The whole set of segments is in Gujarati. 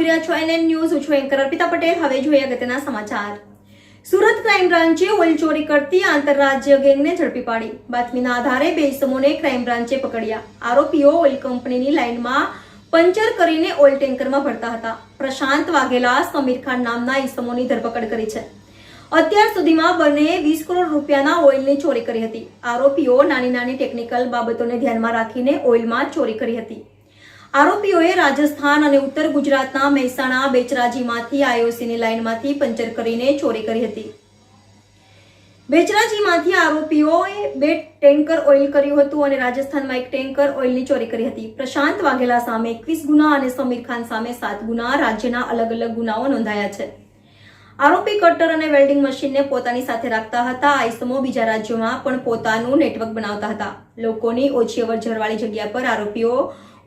રહ્યા છો NN ન્યૂઝ. હું છું એન્કર અર્પિતા પટેલ. હવે જોઈએ અગત્યના સમાચાર. સુરત ક્રાઇમ બ્રાન્ચે ઓઇલ ચોરી કરતી આંતરરાજ્ય ગેંગને ઝડપી પાડી. બાતમીના આધારે 2 ઇસમોને ક્રાઇમ બ્રાન્ચે પકડ્યા. આરોપીઓ ઓઇલ કંપનીની લાઇનમાં પંચર કરીને ઓઇલ ટેન્કરમાં ભરતા હતા. પ્રશાંત વાઘેલા, સમીર ખાન નામના ઇસમોની ધરપકડ કરી છે. અત્યાર સુધીમાં બંને 20 કરોડ રૂપિયાના ઓઇલની ચોરી કરી હતી. આરોપીઓ નાની નાની ટેકનિકલ બાબતોને ધ્યાનમાં રાખીને ઓઇલમાં ચોરી કરી હતી. આરોપીઓએ રાજસ્થાન અને ઉત્તર ગુજરાતના મહેસાણા બેચરાજીમાંથી આઈઓસીની લાઇનમાંથી પંચર કરીને ચોરી કરી હતી. બેચરાજીમાંથી આરોપીઓએ 2 ટેન્કર ઓઇલ કર્યું હતું અને રાજસ્થાનમાં 1 ટેન્કર ઓઇલની ચોરી કરી હતી. પ્રશાંત વાઘેલા સામે 21 ગુના અને સમીર ખાન સામે 7 ગુના રાજ્યના અલગ અલગ ગુનાઓ નોંધાયા છે. આરોપી કટર અને વેલ્ડિંગ મશીનને પોતાની સાથે રાખતા હતા. આ ઇસમો બીજા રાજ્યોમાં પણ પોતાનું નેટવર્ક બનાવતા હતા. લોકોની ઓછી અવરજવરવાળી જગ્યા પર આરોપીઓ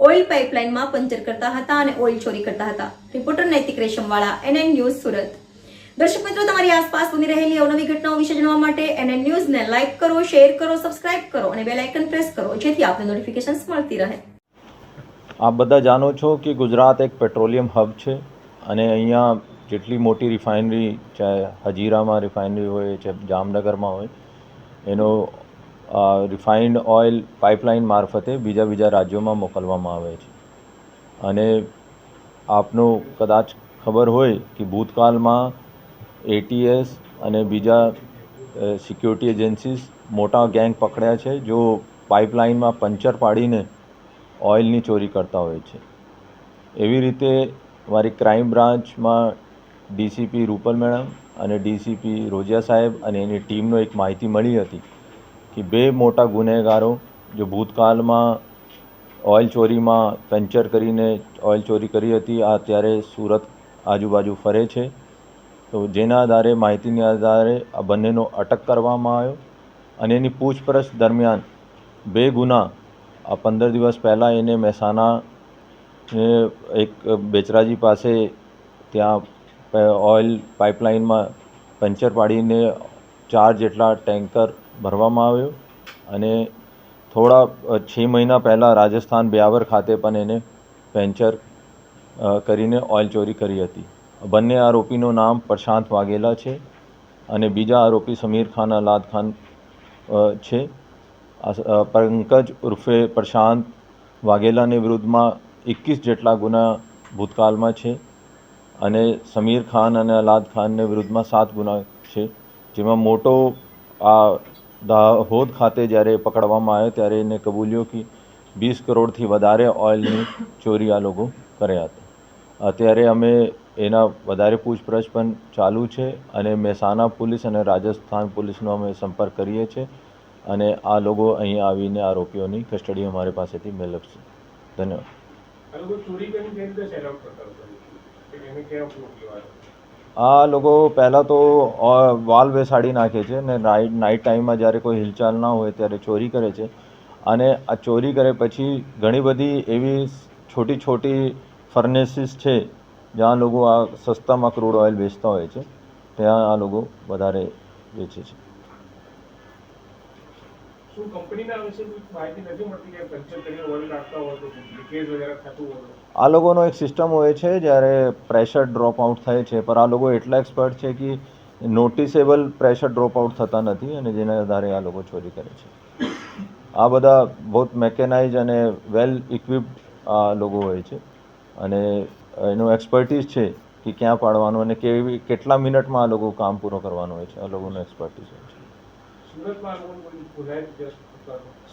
ઓઇલ પાઇપલાઇનમાં પંચર કરતા હતા અને ઓઇલ ચોરી કરતા હતા. રિપોર્ટર નૈતિક રેશમવાળા, NN ન્યૂઝ, સુરત. દર્શક મિત્રો, તમારી આસપાસ બની રહેલી અવનવી ઘટનાઓ વિશે જાણવા માટે NN ન્યૂઝને લાઇક કરો, શેર કરો, સબસ્ક્રાઇબ કરો અને બેલ આઇકન પ્રેસ કરો, જેથી આપને નોટિફિકેશન્સ મળતી રહે. આપ બધા જાણો છો કે ગુજરાત એક પેટ્રોલિયમ હબ છે અને અહીંયા જેટલી મોટી રિફાઇનરી, ચાહે હજીરામાં રિફાઇનરી હોય, ચાહે જામનગરમાં હોય, એનો રિફાઇન્ડ ઓઇલ પાઇપલાઇન મારફતે બીજા રાજ્યોમાં મોકલવામાં આવે છે. અને આપનું કદાચ ખબર હોય કે ભૂતકાળમાં ATS અને બીજા સિક્યોરિટી એજન્સીસ મોટા ગેંગ પકડ્યા છે જો પાઇપલાઇનમાં પંચર પાડીને ઓઇલની ચોરી કરતા હોય છે. એવી રીતે મારી ક્રાઇમ બ્રાન્ચમાં DCP રૂપલ મેડમ અને DCP રોજિયા સાહેબ અને એની ટીમનો એક માહિતી મળી હતી કે 2 મોટા ગુનેગારો જો ભૂતકાળમાં ઓઇલ ચોરીમાં પંચર કરીને ઓઇલ ચોરી કરી હતી, આ અત્યારે સુરત આજુબાજુ ફરે છે. તો જેના આધારે, માહિતીના આધારે આ બંનેનો અટક કરવામાં આવ્યો અને એની પૂછપરછ દરમિયાન 2 ગુના, આ 15 દિવસ પહેલાં એને મહેસાણા એક બેચરાજી પાસે ત્યાં ઓઇલ પાઇપલાઇનમાં પંચર પાડીને 4 જેટલા ટેન્કર ભરવામાં આવ્યો અને થોડા 6 મહિના પહેલાં રાજસ્થાન બ્યાવર ખાતે પણ એને પંચર કરીને ઓઇલ ચોરી કરી હતી. બંને આરોપીનું નામ પ્રશાંત વાઘેલા છે અને બીજા આરોપી સમીર ખાન અલાદ ખાન છે. પંકજ ઉર્ફે પ્રશાંત વાઘેલાની વિરુદ્ધમાં 21 જેટલા ગુના ભૂતકાળમાં છે અને સમીર ખાન અને અલાદ ખાનને વિરુદ્ધમાં 7 ગુના છે. જેમાં મોટો આ દાહોદ ખાતે જ્યારે પકડવામાં આવ્યો ત્યારે એને કબૂલ્યો કે 20 કરોડથી વધારે ઓઇલની ચોરી આ લોકો કર્યા હતા. અત્યારે અમે એના વધારે પૂછપરછ પણ ચાલુ છે અને મહેસાણા પોલીસ અને રાજસ્થાન પોલીસનો અમે સંપર્ક કરીએ છીએ અને આ લોકો અહીં આવીને આરોપીઓની કસ્ટડી અમારી પાસેથી મેળવશે. ધન્યવાદ. આ લોકો પહેલાં તો વાલ બેસાડી નાખે છે અને નાઇટ ટાઈમમાં જ્યારે કોઈ હિલચાલ ના હોય ત્યારે ચોરી કરે છે. અને આ ચોરી કરે પછી ઘણી બધી એવી છોટી ફર્નેસીસ છે જ્યાં લોકો આ સસ્તામાં ક્રૂડ ઓઇલ વેચતા હોય છે, ત્યાં આ લોકો વધારે વેચે છે. આ લોકોનો એક સિસ્ટમ હોય છે જ્યારે પ્રેશર ડ્રોપ આઉટ થાય છે, પણ આ લોકો એટલા એક્સપર્ટ છે કે નોટિસેબલ પ્રેશર ડ્રોપ આઉટ થતા નથી અને જેના આધારે આ લોકો ચોરી કરે છે. આ બધા બહુ મેકેનાઇઝ અને વેલ ઇક્વિપ્ડ આ લોકો હોય છે અને એનો એક્સપર્ટીઝ છે કે ક્યાં પાડવાનું અને કેટલા મિનિટમાં આ લોકો કામ પૂરો કરવાનું હોય છે. આ લોકોનો એક્સપર્ટીઝ હોય છે.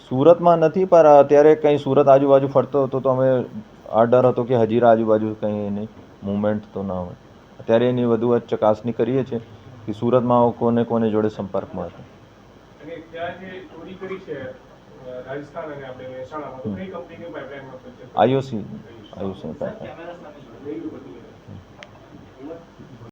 સુરતમાં નથી, પણ અત્યારે કંઈ સુરત આજુબાજુ ફરતો હતો તો અમે આ ડર હતો કે હજીરા આજુબાજુ કંઈ એની મૂવમેન્ટ તો ના હોય. અત્યારે એની વધુ ચકાસણી કરીએ છીએ કે સુરતમાં કોને જોડે સંપર્કમાં હતો. IOC pipeline.